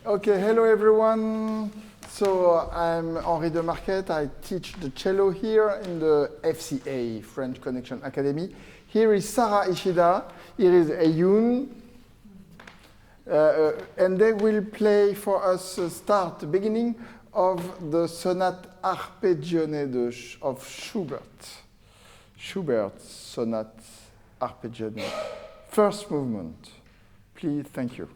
Okay, hello everyone. So I'm Henri Demarquette. I teach the cello here in the FCA, French Connection Academy. Here is Sara Ishida. Here is Aeyoung. And they will play for us the beginning of the Sonata Arpeggione of Schubert. Schubert Sonata Arpeggione. First movement. Please, thank you.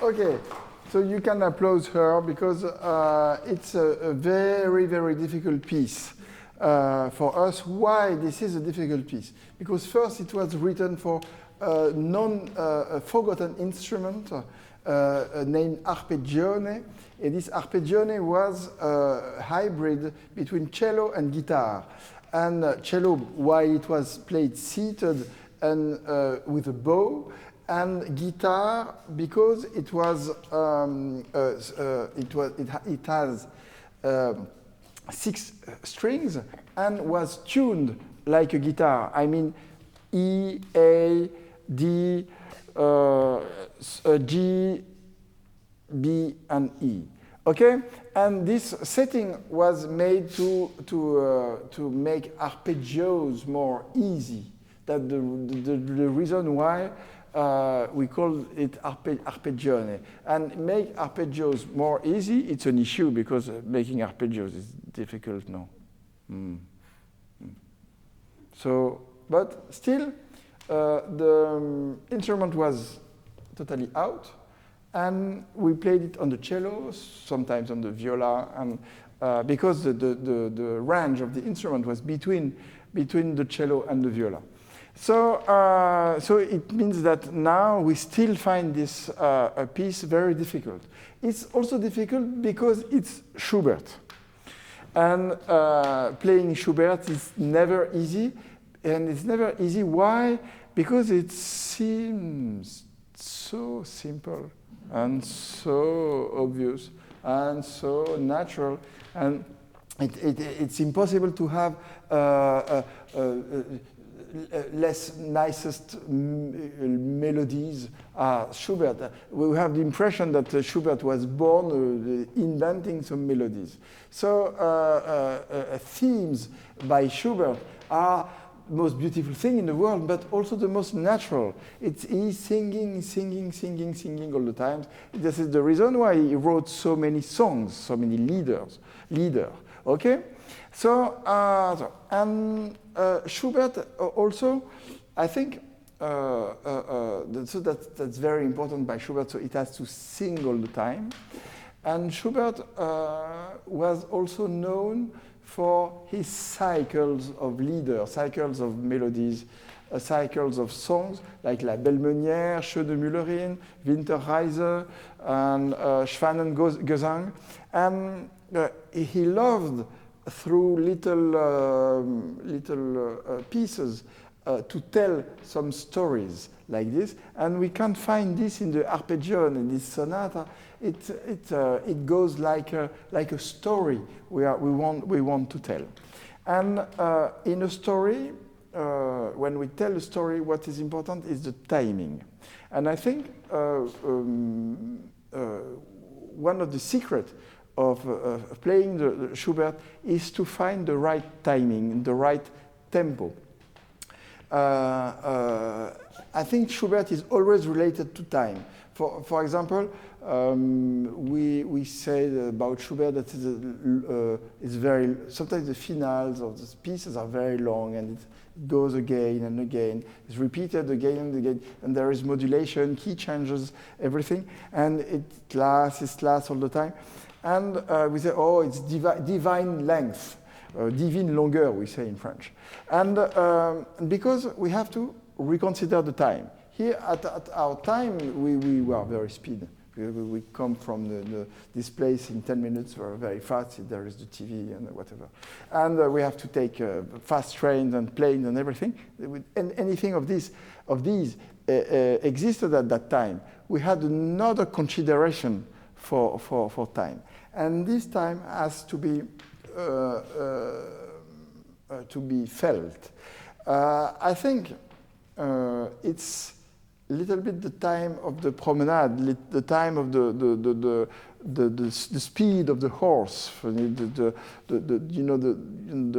Okay, so you can applaud her because it's a very, very difficult piece for us. Why this is a difficult piece? Because first it was written for a forgotten instrument named Arpeggione. And this Arpeggione was a hybrid between cello and guitar. And cello, while it was played seated and with a bow, and guitar because it has 6 strings and was tuned like a guitar. I mean, E, A, D, G, B, and E. Okay, and this setting was made to make arpeggios more easy. That's the reason why we call it Arpeggione. And make arpeggios more easy, it's an issue because making arpeggios is difficult now. So, but still, the instrument was totally out, and we played it on the cello, sometimes on the viola, and because the range of the instrument was between the cello and the viola. So, so it means that now we still find this piece very difficult. It's also difficult because it's Schubert. And playing Schubert is never easy. And it's never easy. Why? Because it seems so simple and so obvious and so natural. And it's impossible to have less nicest melodies. Schubert. We have the impression that Schubert was born inventing some melodies. So themes by Schubert are the most beautiful thing in the world, but also the most natural. He's singing all the time. This is the reason why he wrote so many songs, so many leaders. Okay? So, Schubert also, I think, so that's very important by Schubert, so it has to sing all the time. And Schubert was also known for his cycles of leaders, cycles of melodies, cycles of songs, like La Belle Meunière, Schöne Winterreise, and Schwanengesang. And he loved, through little pieces, to tell some stories like this, and we can't find this in the Arpeggione, in this sonata. It goes like a story we want to tell, and in a story, when we tell a story, what is important is the timing, and I think one of the secrets of playing the Schubert is to find the right timing, the right tempo. I think Schubert is always related to time. For example, we say about Schubert that it's very, sometimes the finales of the pieces are very long and it goes again and again. It's repeated again and again, and there is modulation, key changes, everything, and it lasts all the time. And we say, oh, it's divine length, divine longueur, we say in French. And because we have to reconsider the time. Here at our time, we were very speed. We come from this place in 10 minutes, we're very fast, there is the TV and whatever. And we have to take fast trains and planes and everything. And anything of these existed at that time. We had another consideration for time. And this time has to be felt. I think it's a little bit the time of the promenade, the time of the speed of the horse. The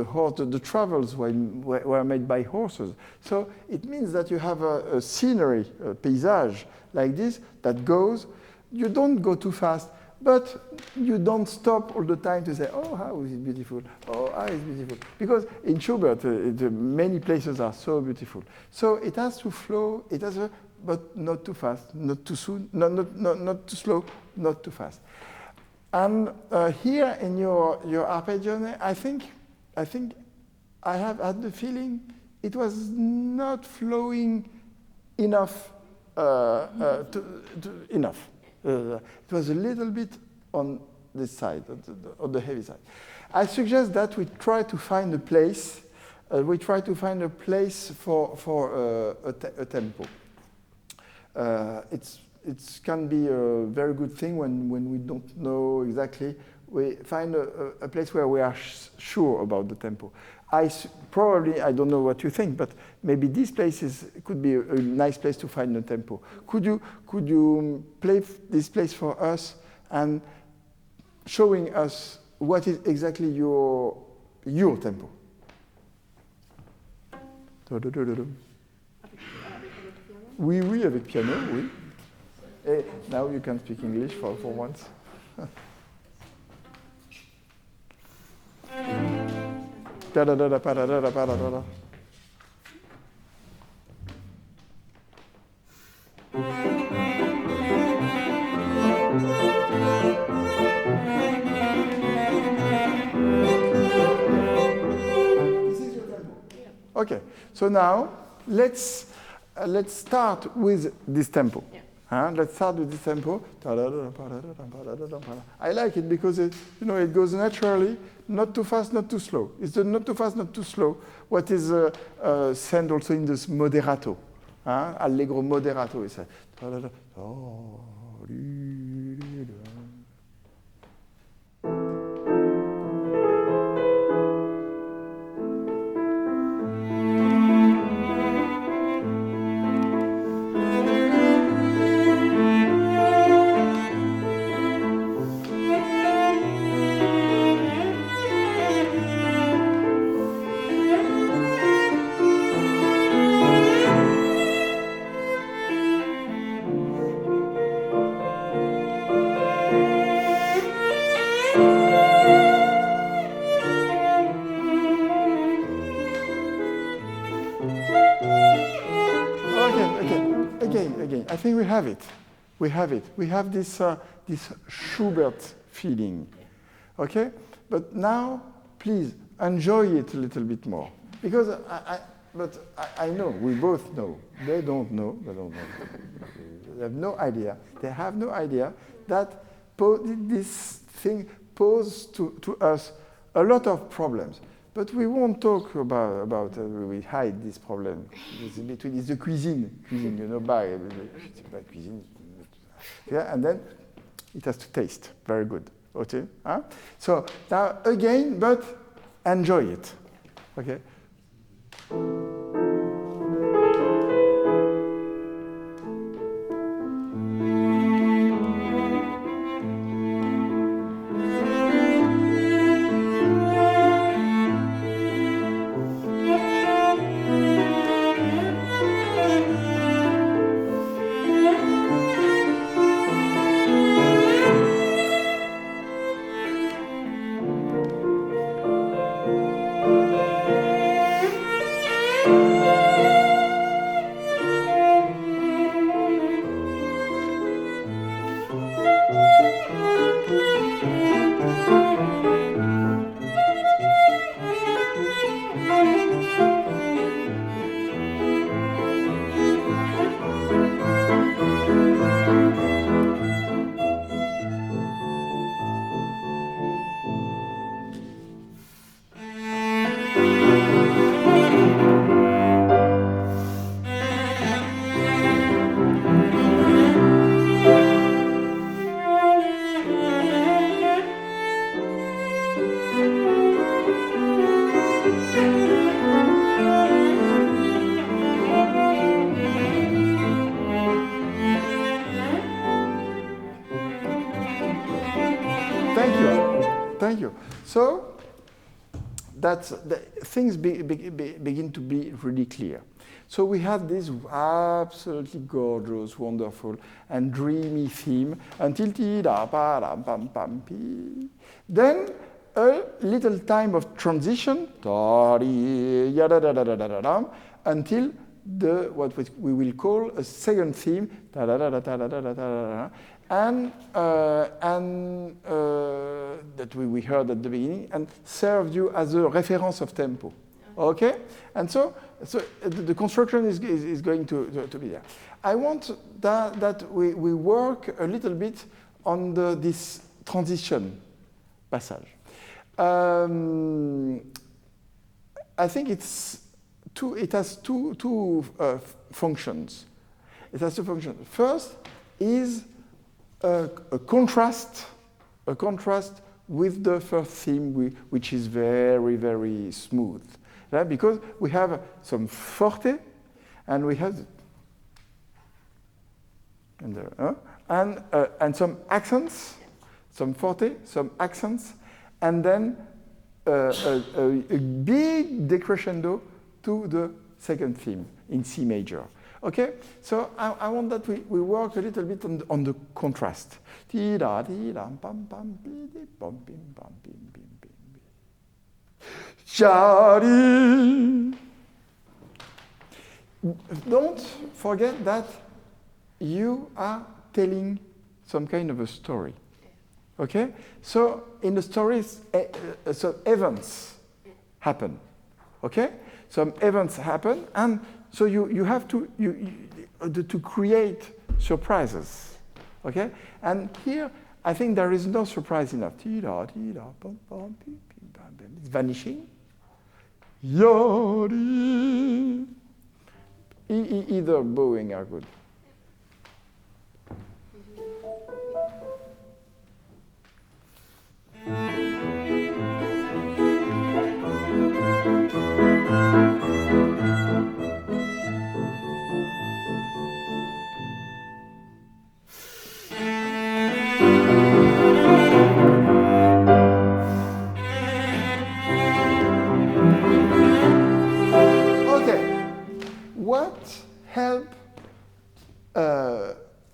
horse, the travels were made by horses. So it means that you have a scenery, a paysage like this that goes. You don't go too fast, but you don't stop all the time to say, oh, how is it beautiful? Oh, how is it beautiful? Because in Schubert, many places are so beautiful. So it has to flow, but not too fast, not too soon, not too slow, not too fast. And here in your Arpeggione, I think I have had the feeling it was not flowing enough, enough. It was a little bit on this side, on the heavy side. I suggest that we try to find a place. For a tempo. It can be a very good thing when we don't know exactly we find a place where we are sure about the tempo. Probably, I don't know what you think, but maybe this place could be a nice place to find the tempo. Could you play this place for us and showing us what is exactly your tempo? Oui, oui, avec piano, oui. Hey, now you can speak English for once. Da da da da da da da da da da. This is your tempo. Okay, so now let's start with this tempo. Yeah. Let's start with this tempo. I like it because it goes naturally, not too fast, not too slow. It's the not too fast, not too slow. What is sent also in this moderato, allegro moderato. Is I think we have it. We have it. We have this Schubert feeling. Okay? But now, please, enjoy it a little bit more. Because I know, we both know. They don't know. They don't know. They have no idea. They have no idea that this thing poses to us a lot of problems. But we won't talk about we hide this problem. It's the cuisine, Bach, cuisine. Yeah, and then it has to taste very good. Okay? Huh? So now again, but enjoy it. Okay? Thank you. So things begin to be really clear. So we have this absolutely gorgeous, wonderful, and dreamy theme until then a little time of transition until what we will call a second theme, and that we heard at the beginning, and served you as a reference of tempo. Okay? And so the construction is going to be there. I want that we work a little bit on this transition passage. I think it has two functions. It has two functions. First is a contrast with the first theme, which is very, very smooth. Right? Because we have some forte, and we have and some accents, some forte, some accents, and then a big decrescendo to the second theme in C major. Okay, so I want that we work a little bit on the contrast. Don't forget that you are telling some kind of a story. Okay, so in the stories, some events happen. Okay, some events happen, and so you have to create surprises. Okay, and here I think there is no surprise enough. It's vanishing. Either bowing are good.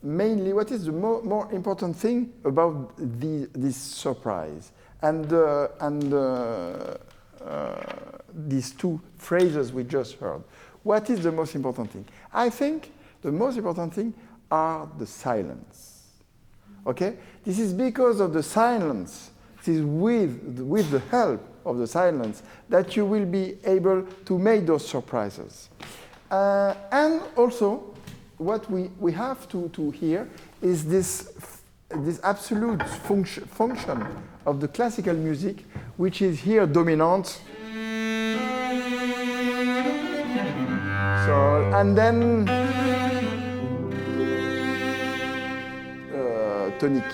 Mainly, what is the more important thing about this surprise and these two phrases we just heard? What is the most important thing? I think the most important thing are the silence. Okay? This is because of the silence. This is with the help of the silence that you will be able to make those surprises. And also, what we have to hear is this absolute function of the classical music, which is here dominant. So, and then tonic.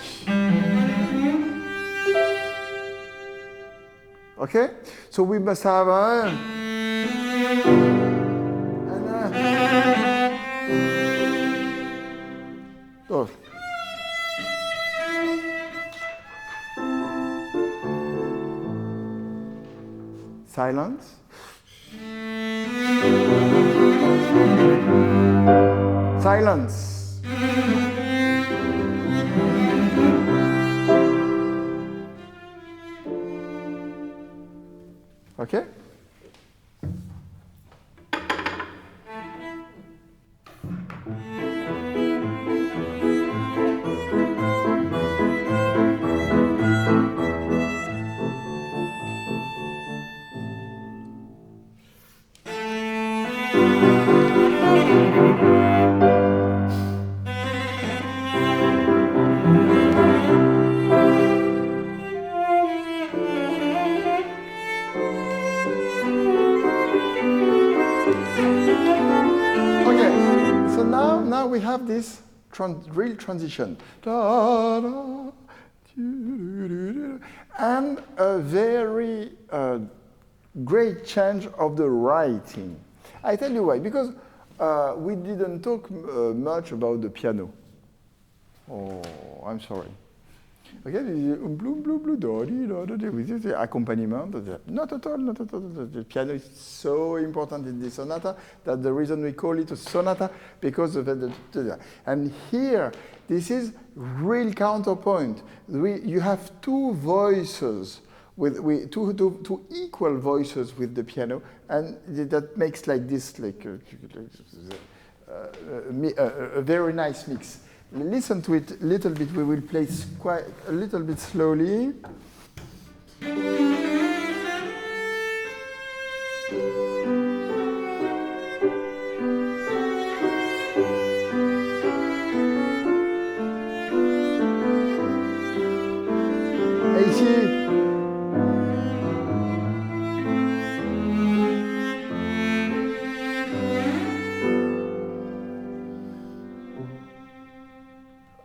Okay? So we must have oh. Silence. Silence. Okay? Now we have this real transition. And a very great change of the writing. I tell you why. Because we didn't talk much about the piano. Oh, I'm sorry. Okay, with the accompaniment. Not at all, not at all. The piano is so important in this sonata that the reason we call it a sonata because of the. And here, this is real counterpoint. You have two voices with two equal voices with the piano, and that makes like this, like a very nice mix. Listen to it a little bit. We will play quite a little bit slowly. Et ici.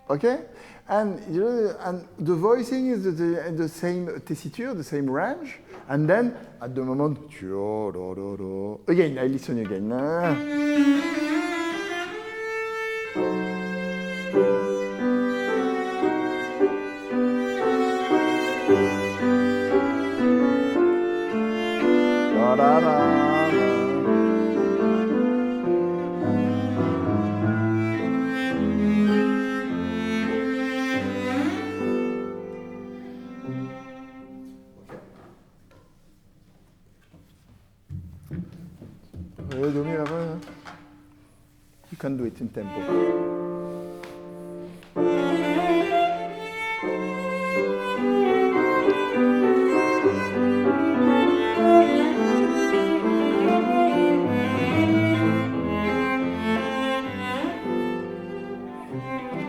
Okay? And, you know, and the voicing is the same tessiture, the same range. And then, at the moment, again, I listen again. You can do it in tempo.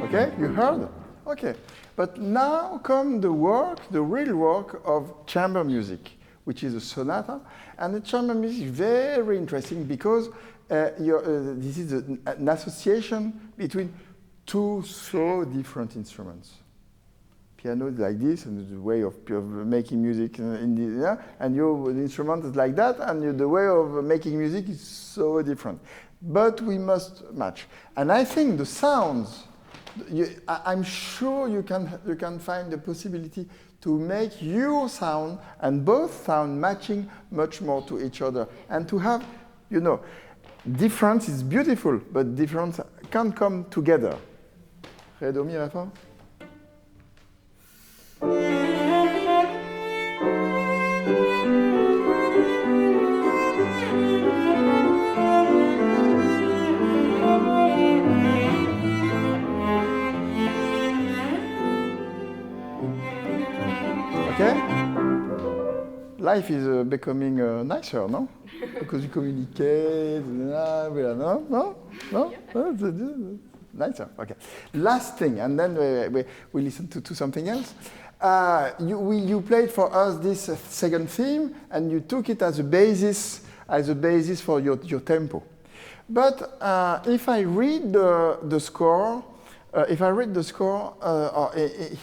Okay, you heard? Okay, but now come the work, the real work of chamber music, which is a sonata. And the chamber music is very interesting because this is an association between two so different instruments. Piano is like this, and the way of making music and the instrument is like that, and the way of making music is so different. But we must match. And I think the sounds, I'm sure you can find the possibility to make your sound and both sound matching much more to each other. And to have, you know, difference is beautiful, but difference can't come together. Ré, do, mi à la fin. Okay? Life is becoming nicer, no? Because you communicate, no? Nicer, okay. Last thing, and then we listen to something else. You played for us this second theme, and you took it as a basis for your tempo. But if I read the score,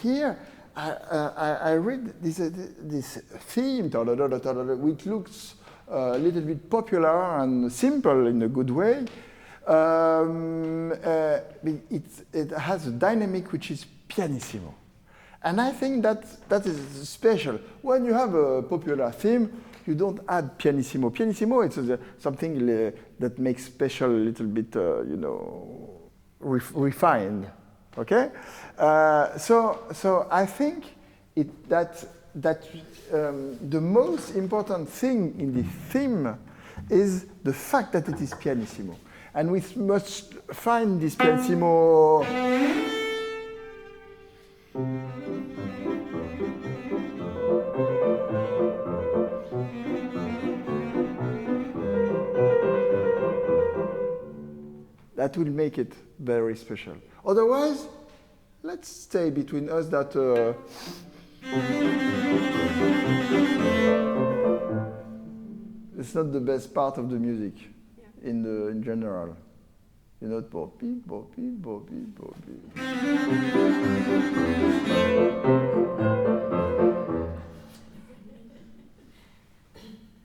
here, I read this theme, which looks a little bit popular and simple in a good way. It has a dynamic which is pianissimo. And I think that is special. When you have a popular theme, you don't add pianissimo. Pianissimo, it's something that makes special a little bit, refined. Okay? So I think that the most important thing in the theme is the fact that it is pianissimo. And we must find this pianissimo. That will make it very special. Otherwise, let's stay between us that it's not the best part of the music in general. You know, bo beep, bo beep, bo beep, bo beep.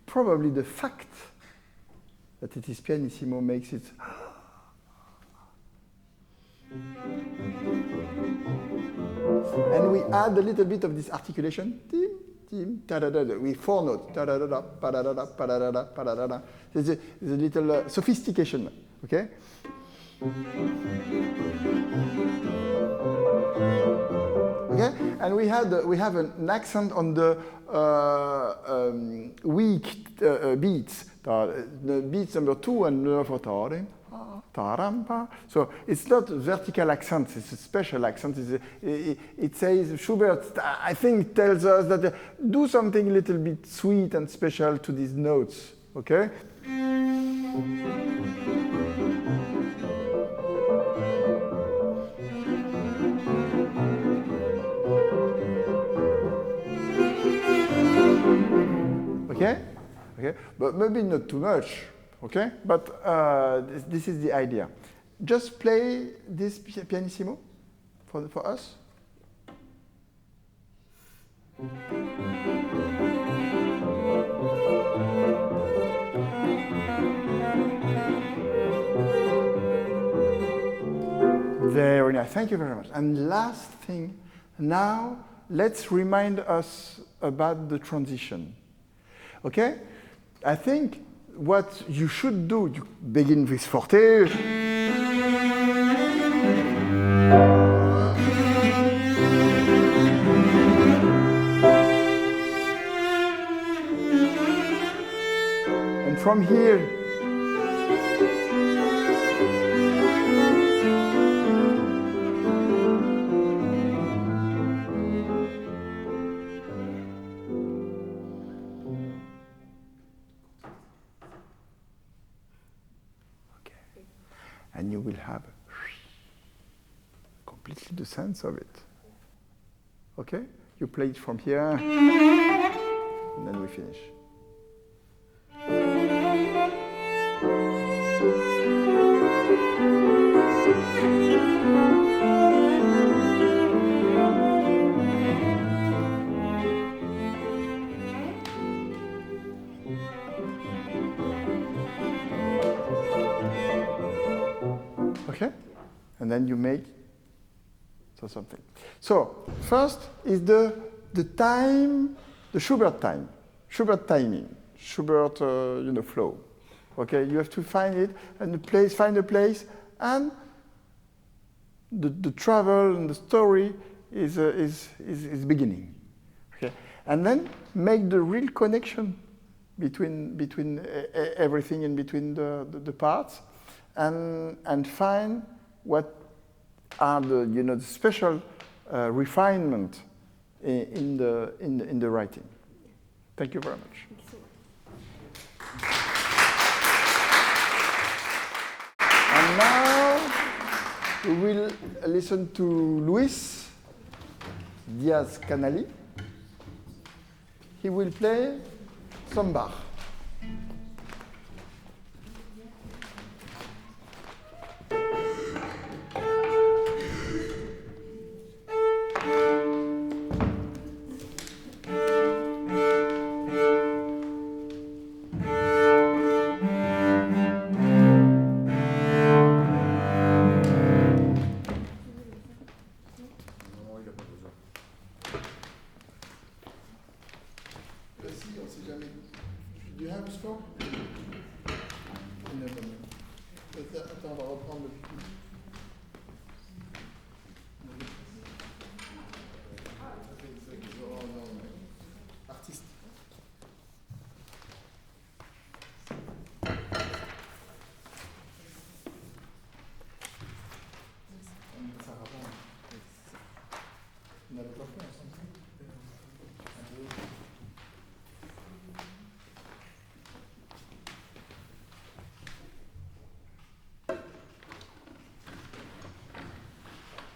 Probably the fact that it is pianissimo makes it. And we add a little bit of this articulation. Tim, tim, ta-da-da-da, with four notes. Ta-da-da-da, pa-da-da-da, pa-da-da-da, pa-da-da-da. There's a little sophistication, okay? Okay, and we have an accent on the weak beats. The beats number 2 and number 4. So it's not a vertical accent, it's a special accent. It says, Schubert, I think, tells us that do something a little bit sweet and special to these notes, okay? Okay? Okay, but maybe not too much. Okay, but this is the idea. Just play this pianissimo for us. Very nice. Thank you very much. And last thing, now let's remind us about the transition. Okay? I think what you should do, you begin with forte. And from here, and you will have completely the sense of it. Okay? You play it from here, and then we finish. Okay? And then you make something. So first is the time, the Schubert time, Schubert timing, Schubert flow. Okay, you have to find it and find a place, and the travel and the story is beginning. Okay, and then make the real connection between everything and between the parts. And find what are the special refinement in the writing. Thank you very much. And now we will listen to Luís Diaz Canali. He will play some Bach.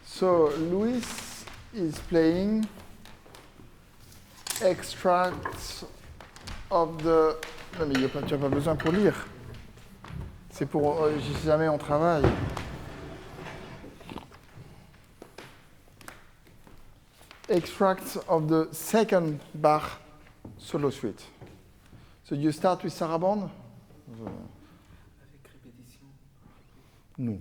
So Luís is playing extracts of the... Non mais tu n'as pas besoin pour lire. C'est pour si jamais on travaille. Extracts of the second Bach solo suite. So you start with Sarabande? Avec répétition? Non.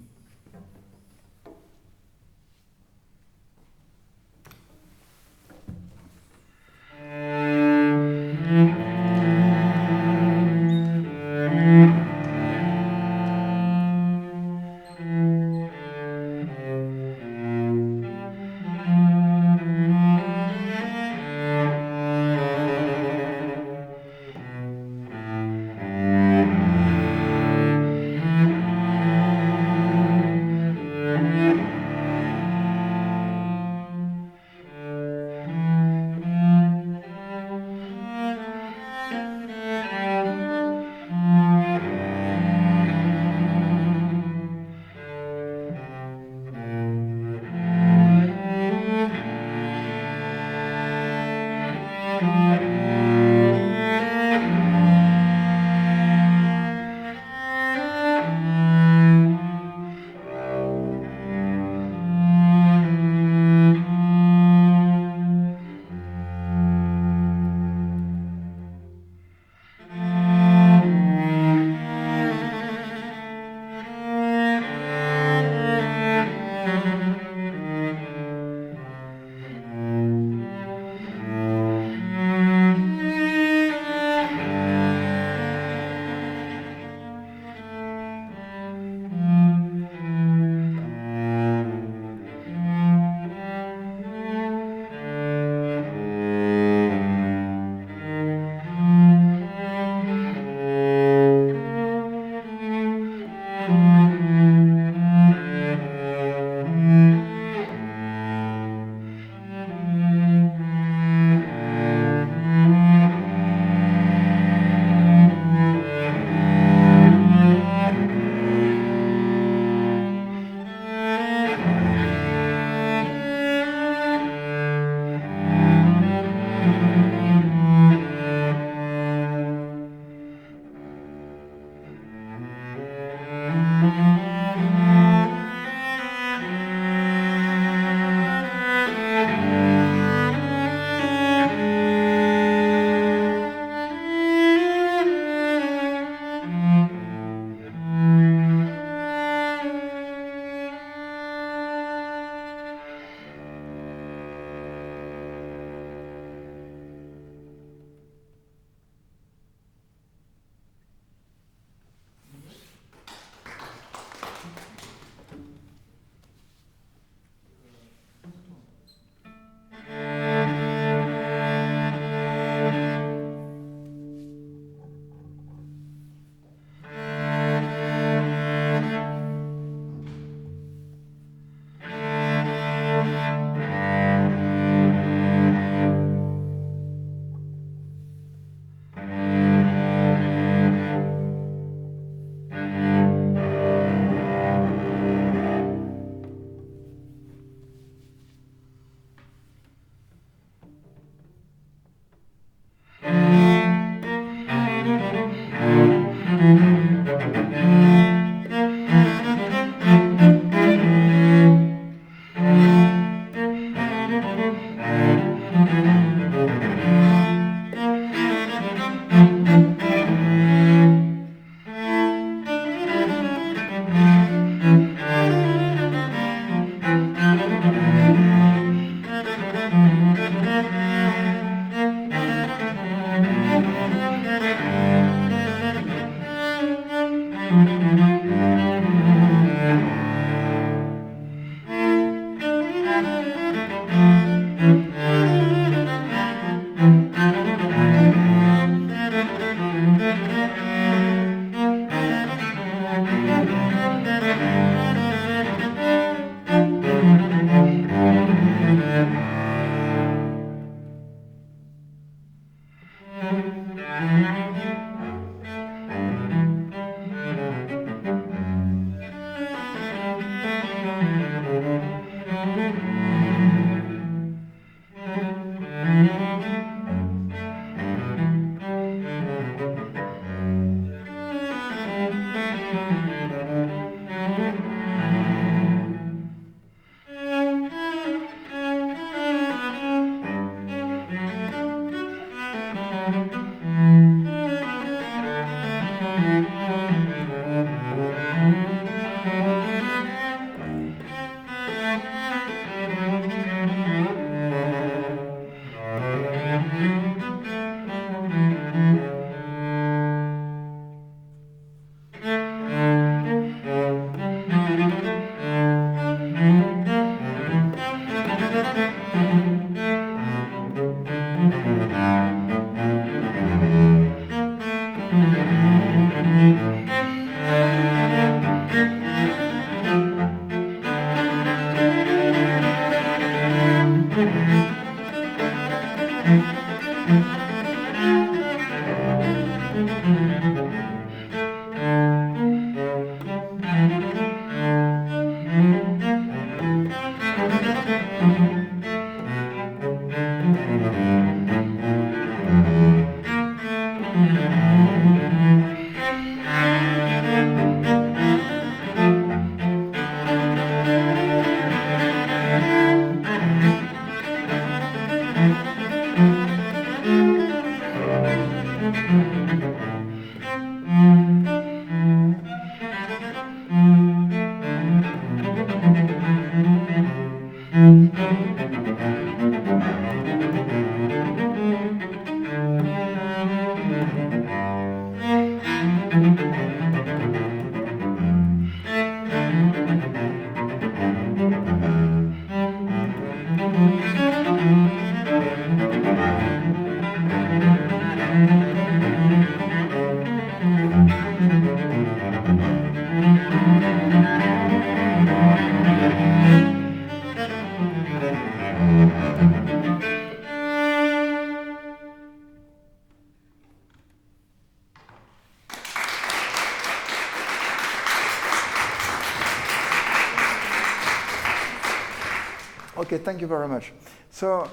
Okay, thank you very much. So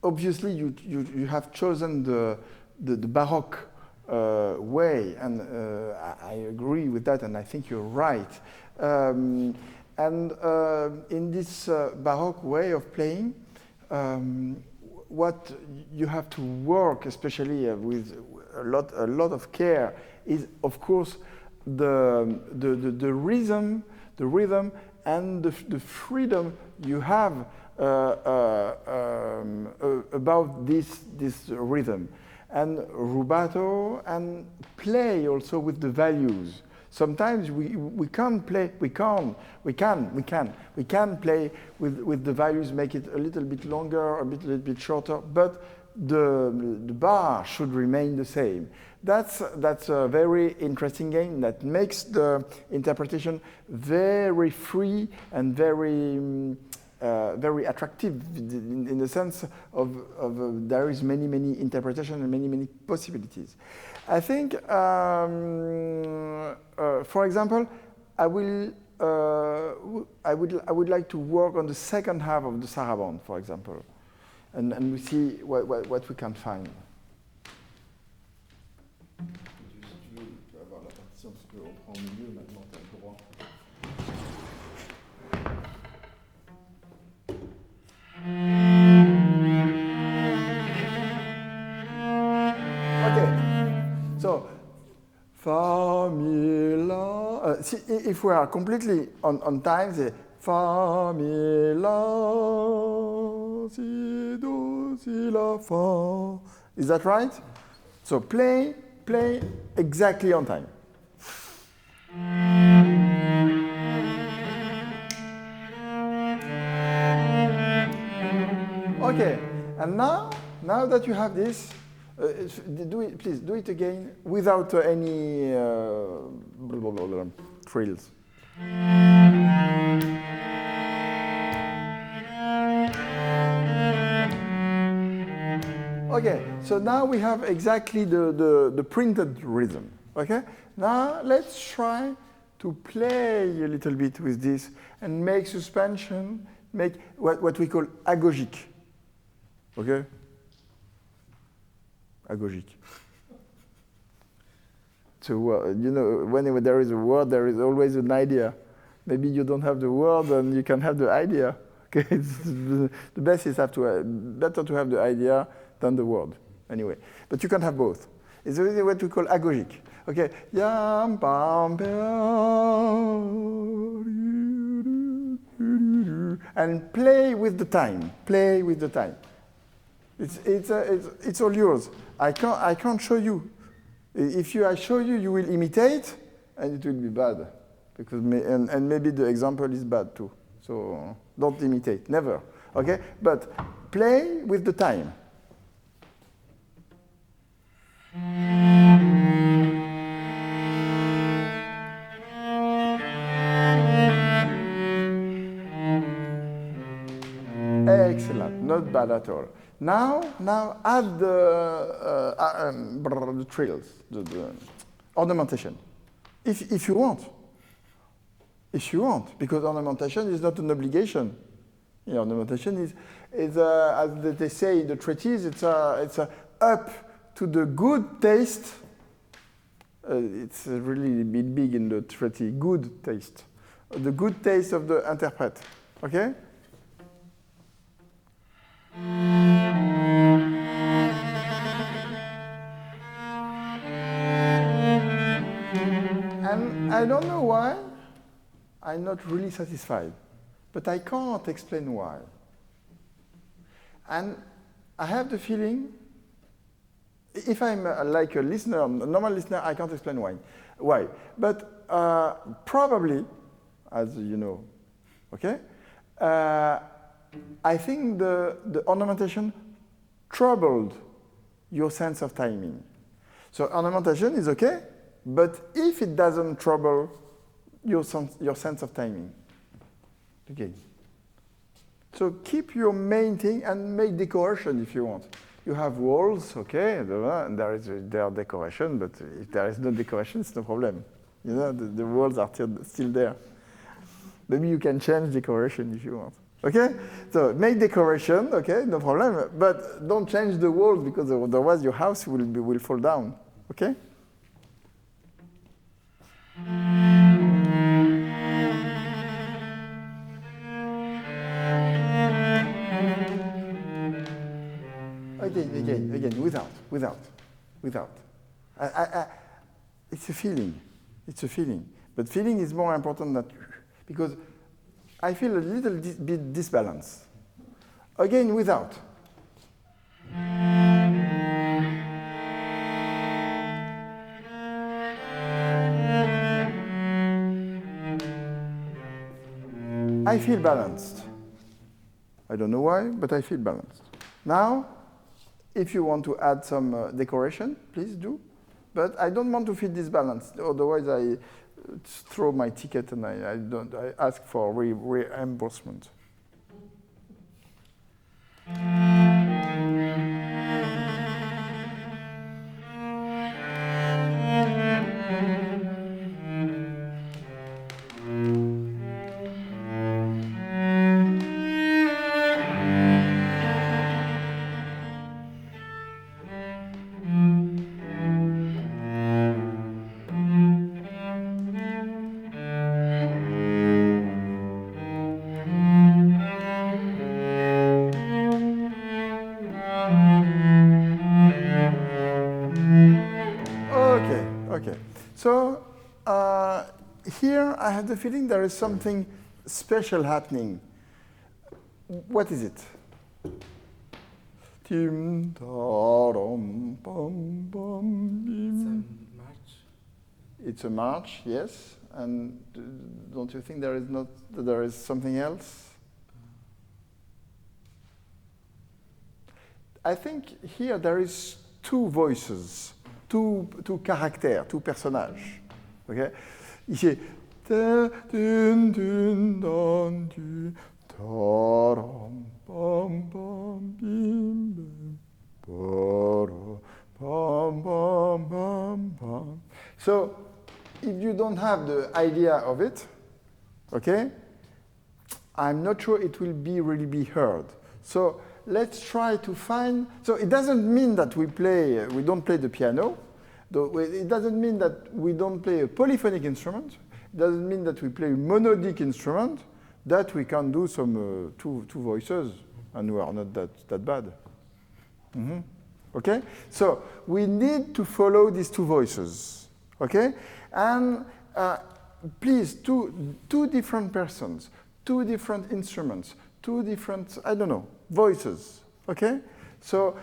obviously you have chosen the Baroque way, and I agree with that, and I think you're right. And in this Baroque way of playing, what you have to work, especially with a lot of care, is of course the rhythm, and the freedom you have about this rhythm, and rubato, and play also with the values. Sometimes we can't play. We can play with the values, make it a little bit longer, a little bit shorter, but the bar should remain the same. That's a very interesting game that makes the interpretation very free and very attractive in the sense of there is many interpretations and many possibilities. I think, for example, I would like to work on the second half of the Sarabande, for example, and we see what we can find. Okay, so fa mi la. If we are completely on time, c'est fa mi la si do si la fa. Is that right? So play play exactly on time. Okay, and now that you have this, please do it again without any trills. Okay, so now we have exactly the printed rhythm. Okay, now let's try to play a little bit with this and make suspension, make what we call agogique. Okay? Agogique. So, you know, whenever there is a word, there is always an idea. Maybe you don't have the word and you can have the idea. Okay? The best is better to have the idea than the word. Anyway, but you can have both. It's really what we call agogique. Okay? And play with the time. Play with the time. It's all yours. I can't show you. If I show you, you will imitate, and it will be bad, because and maybe the example is bad too. So don't imitate, never. Okay, but play with the time. Excellent, not bad at all. Now add the trills, the ornamentation, if you want. If you want, because ornamentation is not an obligation. Yeah, ornamentation is as they say in the treatise, it's up to the good taste. It's really big in the treatise. Good taste, the good taste of the interpret. Okay. And I don't know why, I'm not really satisfied, but I can't explain why. And I have the feeling, if I'm like a listener, a normal listener, I can't explain why. But probably, as you know, okay, I think the ornamentation troubled your sense of timing. So ornamentation is okay, but if it doesn't trouble your sense of timing, okay. So keep your main thing and make decoration if you want. You have walls, okay, and there are decoration, but if there is no decoration, it's no problem. You know, the walls are still there. Maybe you can change decoration if you want. Okay? So make decoration, okay, no problem, but don't change the walls because otherwise your house will fall down. Okay? Again, without. It's a feeling. But feeling is more important than, because I feel a little bit disbalanced. Again, without. I feel balanced. I don't know why, but I feel balanced. Now, if you want to add some decoration, please do. But I don't want to feel disbalanced. Otherwise, I throw my ticket and I ask for reimbursement. Okay. So here I have the feeling there is something special happening. What is it? Tim, ta-dum, bum, bum, bim. It's a march. It's a march, yes. And don't you think there is something else? I think here there is two voices, two caractères, two personnages. Okay? Ici, ta dun dun don du ta ram pam pam bim bim pam pam pam pam. So if you don't have the idea of it, okay, I'm not sure it will really be heard. So let's try to find. So it doesn't mean that we don't play the piano. It doesn't mean that we don't play a polyphonic instrument. It doesn't mean that we play a monodic instrument, that we can do some two voices, and we are not that bad. Mm-hmm. Okay? So we need to follow these two voices. Okay? And please, two different persons, two different instruments, two different, I don't know, voices. Okay? So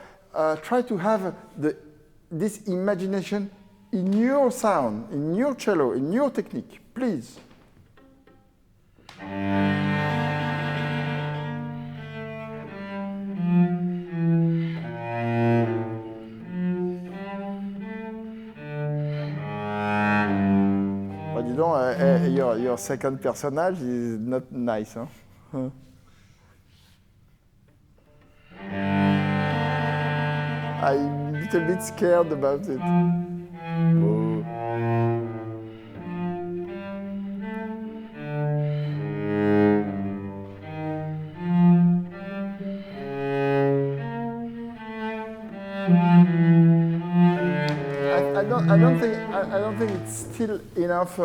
try to have this imagination in your sound, in your cello, in your technique, please. But you know, your second personage is not nice, huh? I'm a little bit scared about it. Oh. I don't think it's still enough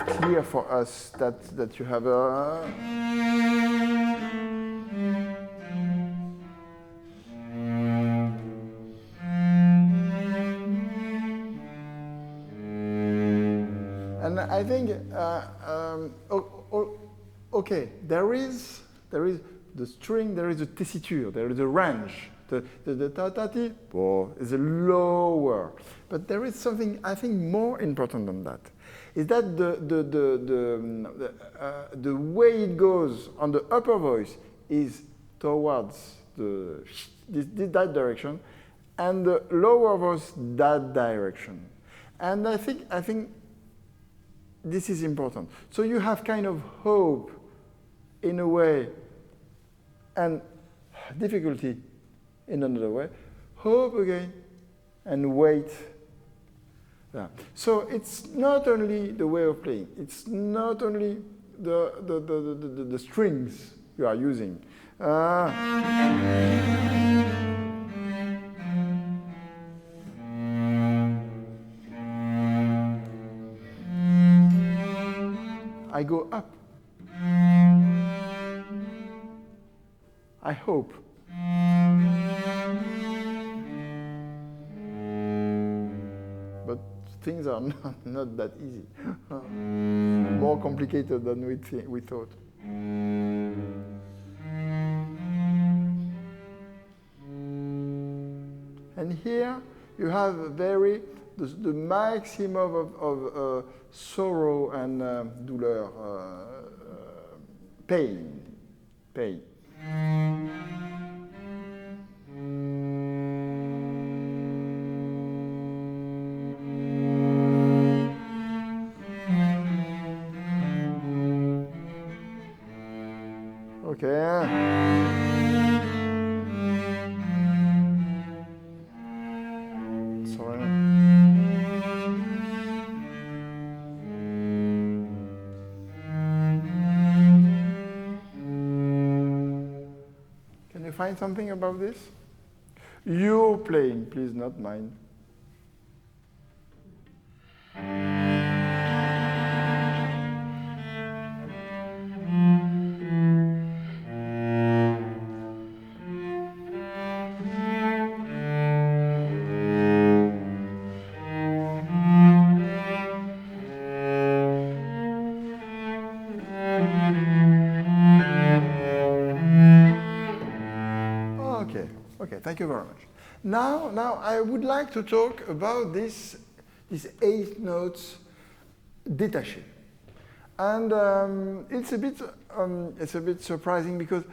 clear for us that you have a. And I think, okay, there is the string, there is a tessiture, there is a range. The ta-ta-ti is a lower. But there is something, I think, more important than that. Is that the way it goes on the upper voice is towards that direction, and the lower voice that direction. And I think this is important. So you have kind of hope, in a way, and difficulty in another way. Hope again, and wait. Yeah. So it's not only the way of playing. It's not only the strings you are using. I go up. I hope. But things are not that easy. More complicated than we thought. And here you have the maximum of sorrow and douleur, pain. Okay. Sorry. Can you find something about this? You're playing, please, not mine. Okay. thank you very much. Now I would like to talk about these 8 notes détachés. And it's a bit surprising because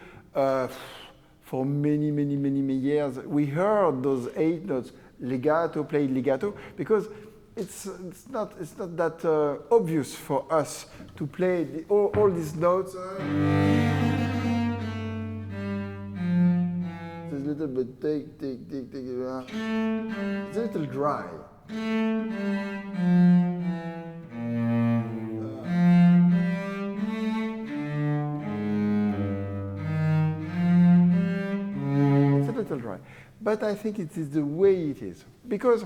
for many years we heard those 8 notes legato, played legato, because it's not that obvious for us to play all these notes. It's a little bit tick. It's a little dry. But I think it is the way it is. Because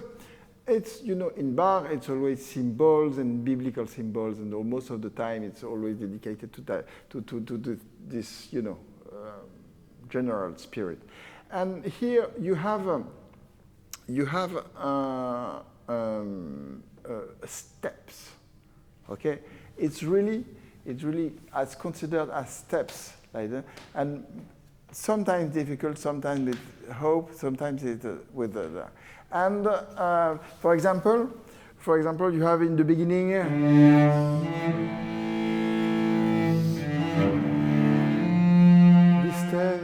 it's, in Bach, it's always symbols and biblical symbols, and most of the time it's always dedicated to that, to this, general spirit. And here you have steps, okay? It's really as considered as steps, like that. And sometimes difficult, sometimes with hope, sometimes with the. And for example, you have in the beginning this step,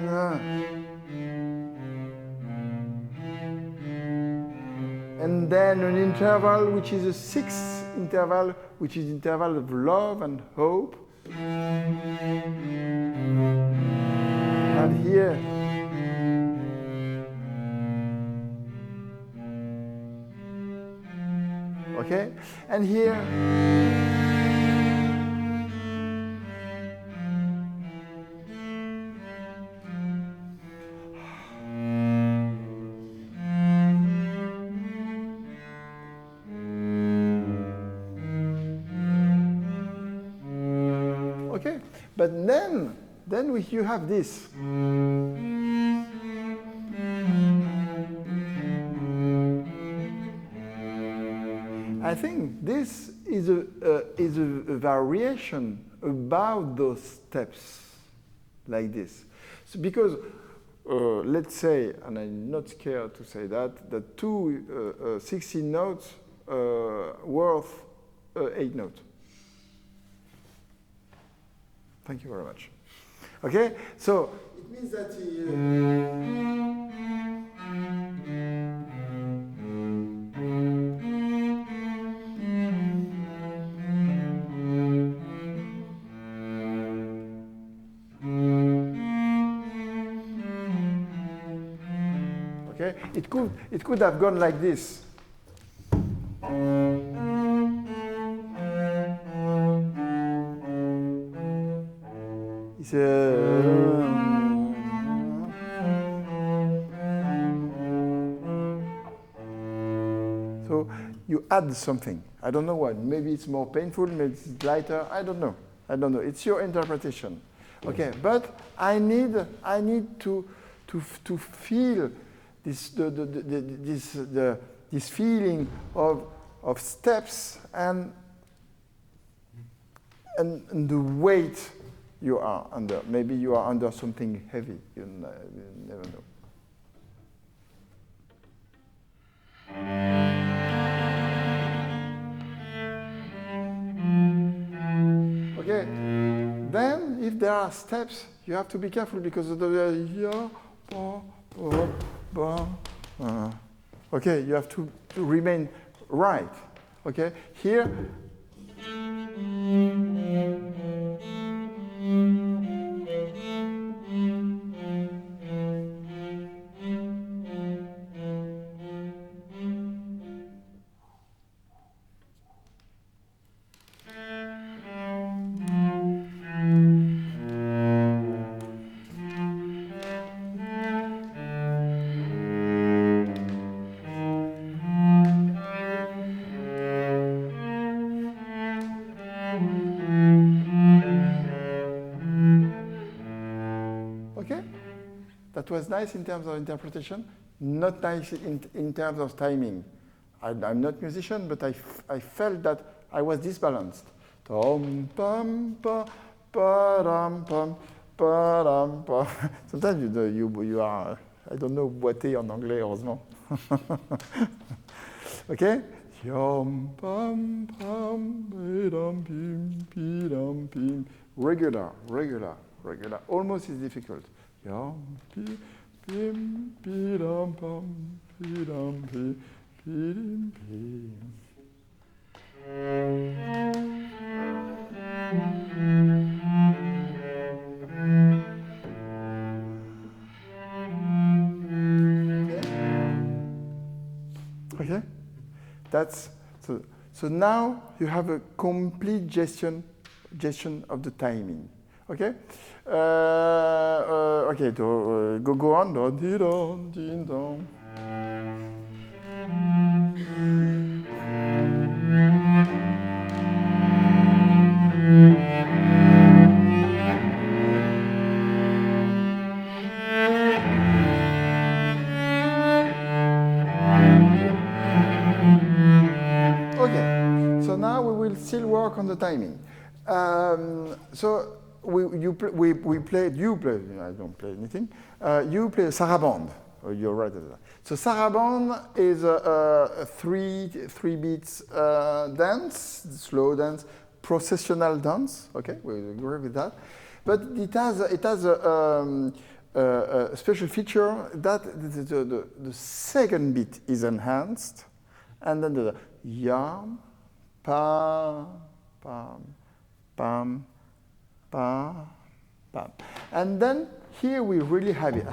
and then an interval which is a 6th interval, which is interval of love and hope. And here, okay, and here, okay, but then you have this. I think this is a variation about those steps, like this. So because let's say, and I'm not scared to say that, the 2 16 notes worth 8 notes. Thank you very much. Okay, so it means that okay, it could have gone like this. It's so you add something. I don't know what. Maybe it's more painful. Maybe it's lighter. I don't know. It's your interpretation. Okay, but I need to feel this this feeling of steps and the weight you are under. Maybe you are under something heavy. You never know. Okay. Then, if there are steps, you have to be careful because of the okay, you have to remain right. Okay. Here. That was nice in terms of interpretation, not nice in terms of timing. I'm not a musician, but I felt that I was disbalanced. Sometimes you are I don't know boiter en anglais, heureusement. Okay? Yom, pam, pam, bidam, pim, bidam, pim. Regular, regular, regular. Almost as difficult. Yom, pim, pim, bidam, pam, bidam, pim, bidim, pim. Okay? That's so now you have a complete gestion of the timing. Okay? Okay, go on. Don, di, don, din, don. Okay, so now we will still work on the timing. So you played, I don't play anything, you play Sarabande. Oh, you're right. So Sarabande is a three beats dance, slow dance, processional dance. Okay, we agree with that. But it has a special feature that the second beat is enhanced, and then the yam, pam, pam, pam, pam, pam, and then here we really have it.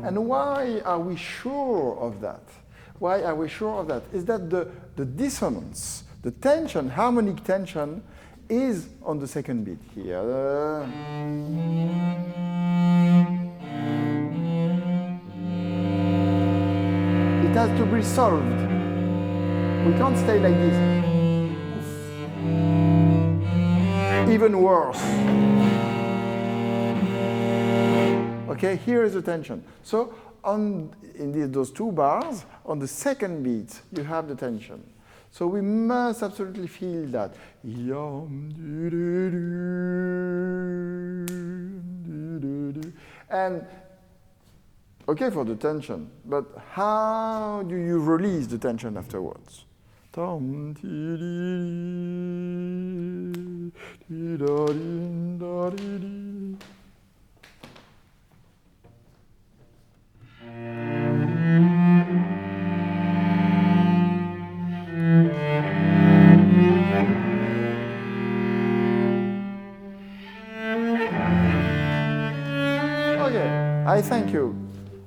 And why are we sure of that? Why are we sure of that? Is that the dissonance, the tension, harmonic tension, is on the second beat here. It has to be solved. We can't stay like this. Even worse. Okay, here is the tension. So in those two bars, on the second beat, you have the tension. So we must absolutely feel that. And okay for the tension, but how do you release the tension afterwards? Okay, I thank you.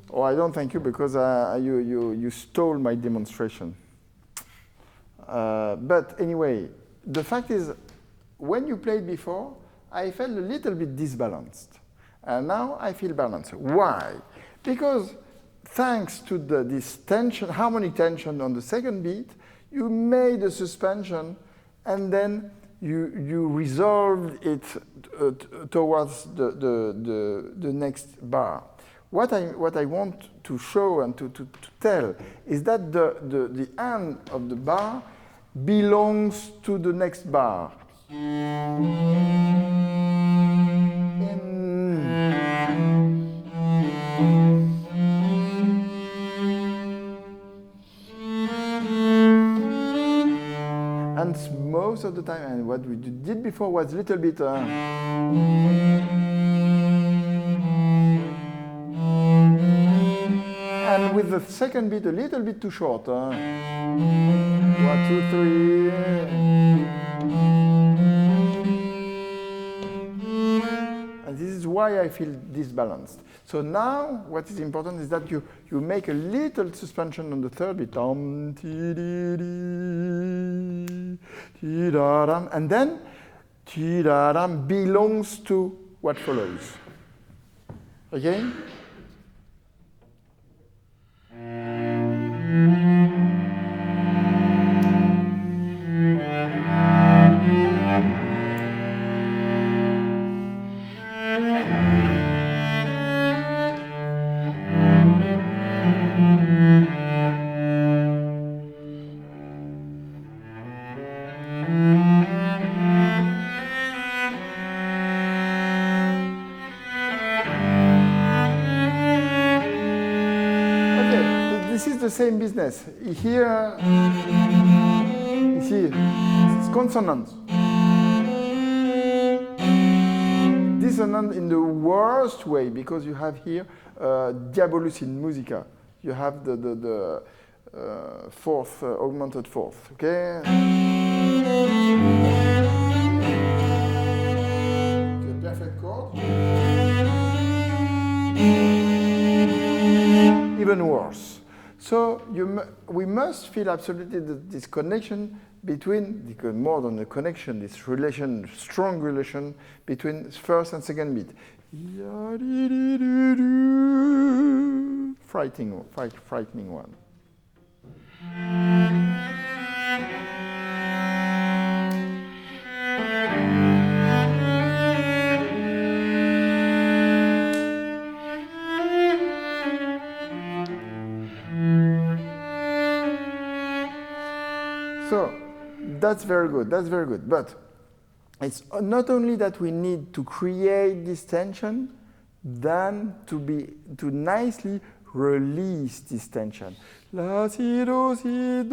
Or I don't thank you because you stole my demonstration. But anyway, the fact is, when you played before, I felt a little bit disbalanced. And now I feel balanced. Why? Because thanks to this tension, harmonic tension on the second beat, you made a suspension and then you resolved it towards the next bar. What I want to show and to tell is that the end of the bar belongs to the next bar. And most of the time, and what we did before was a little bit. And with the second beat a little bit too short. 1, 2, 3. And this is why I feel disbalanced. So now what is important is that you make a little suspension on the third beat. And then belongs to what follows. Again? same business. Here, you see, it's consonant. Dissonant in the worst way, because you have here diabolus in musica. You have the fourth, augmented fourth, okay? The perfect chord. Even worse. So we must feel absolutely this connection between, more than a connection, this relation, strong relation between first and second beat. Frightening one. So that's very good, but it's not only that we need to create this tension, then to nicely release this tension. La, si, do, si,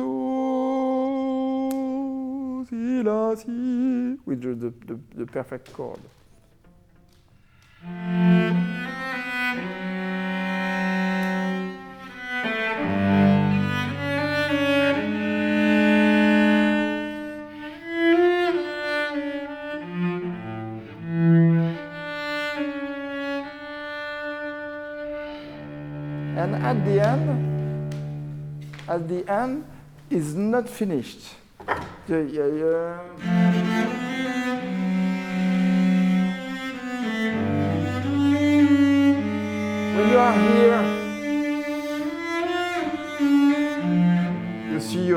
la, si, with the perfect chord. And at the end, is not finished. When you are here, you see you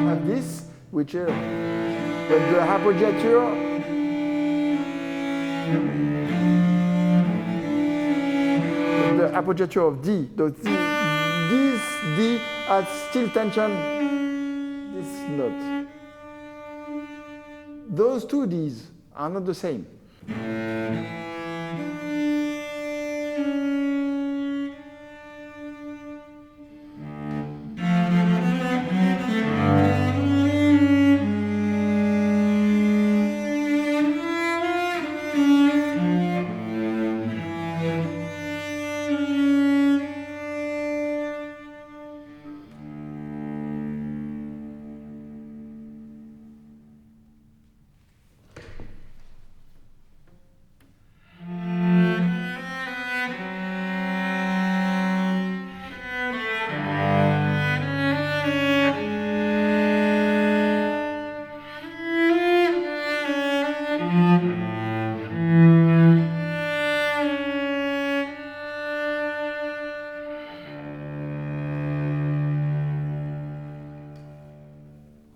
have this, which is when the appoggiature. The appoggiature of D, this D has still tension, this note. Those two Ds are not the same.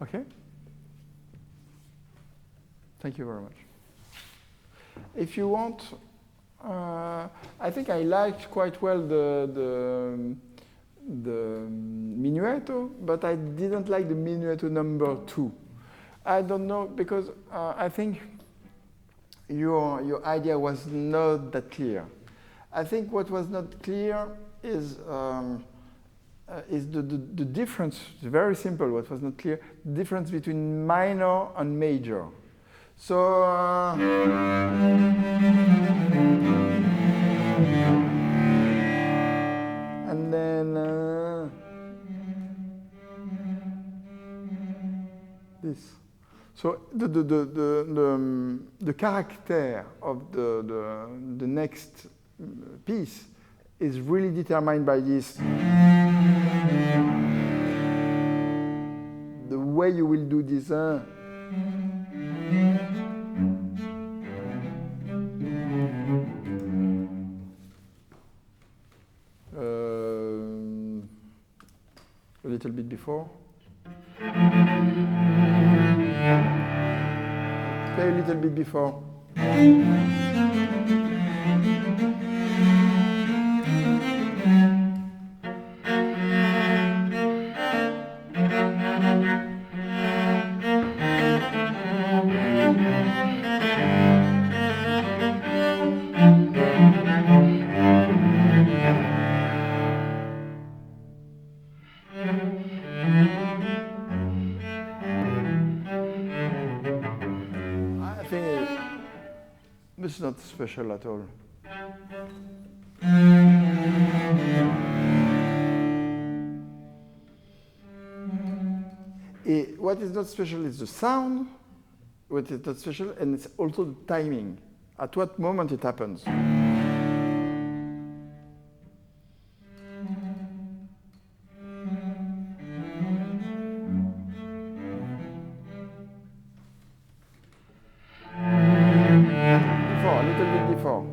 Okay? Thank you very much. If you want, I think I liked quite well the minuetto, but I didn't like the minuetto number 2. I don't know, because I think your idea was not that clear. I think what was not clear is the difference, very simple, what was not clear, the difference between minor and major. So, and then this. So the character of the next piece is really determined by this. The way you will do this. A little bit before. Play a little bit before. It's not special at all. What is not special is the sound. What is not special, and it's also the timing. At what moment it happens. Before, a little bit before.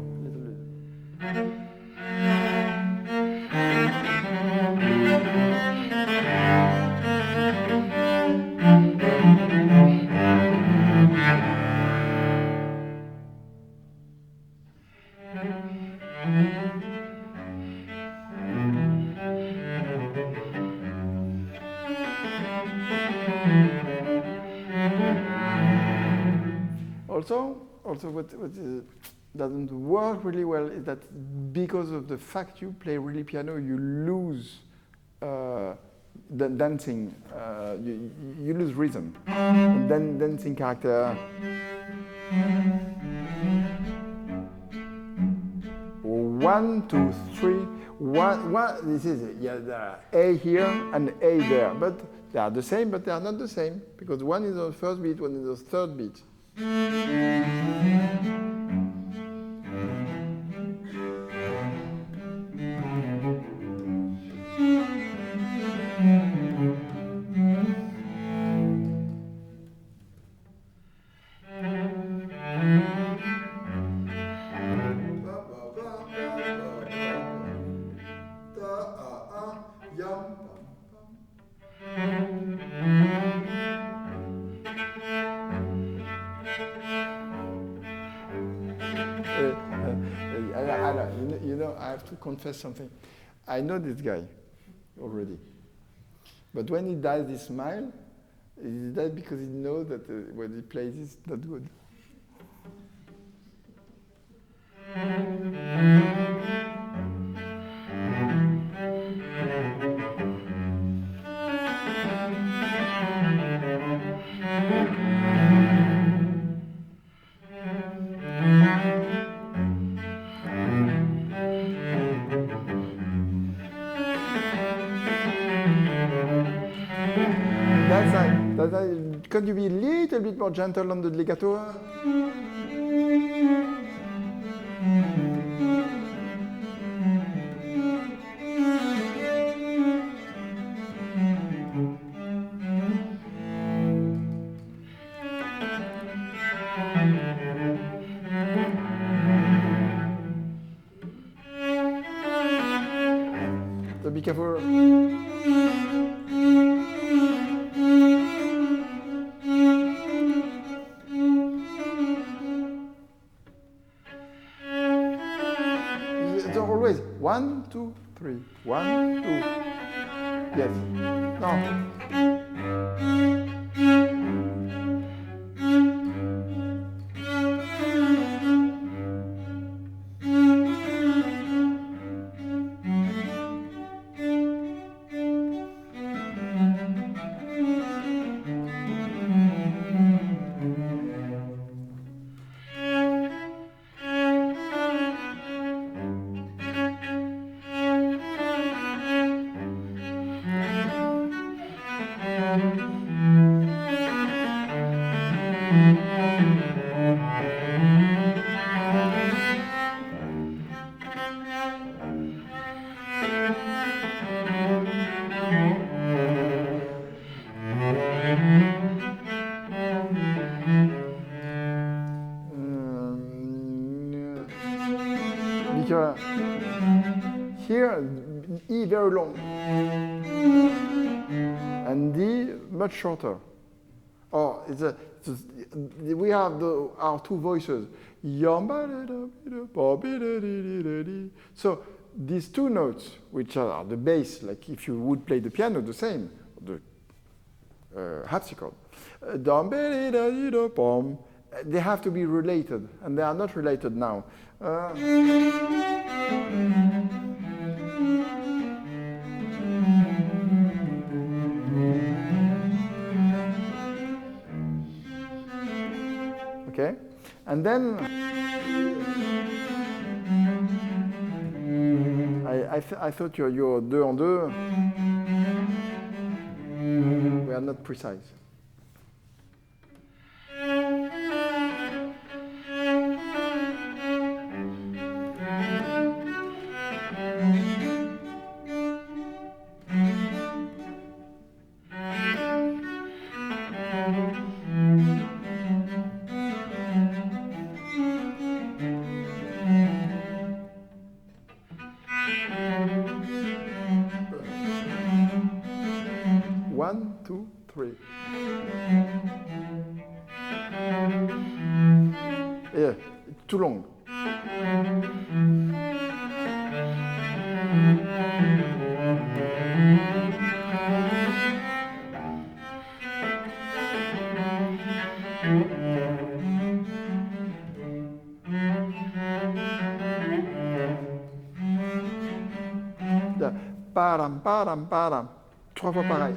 Also what doesn't work really well is that because of the fact you play really piano, you lose the dancing, you lose rhythm, and then dancing character. 1, 2, 3, 1. This is it. Yeah, there are A here and A there, but they are the same, but they are not the same because one is on the first beat, one is on the third beat. I have to confess something. I know this guy already. But when he does this smile, he does because he knows that when he plays it's not good. Could you be a little bit more gentle on the legato? So be careful. Always 1, 2, 3. 1, 2. Yes. No. Because here, E very long, and D much shorter. Or we have our two voices. So these two notes, which are the bass, like if you would play the piano, the same, the harpsichord, they have to be related, and they are not related now. Okay, And then I thought your deux en deux were not precise. One, two, three. Yeah, too long. Param, param, param. 3 fois pareil.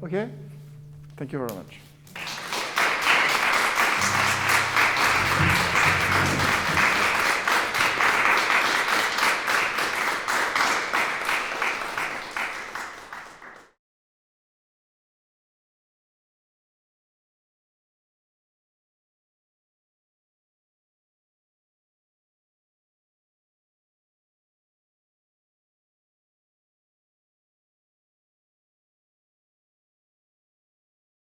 Okay? Thank you very much.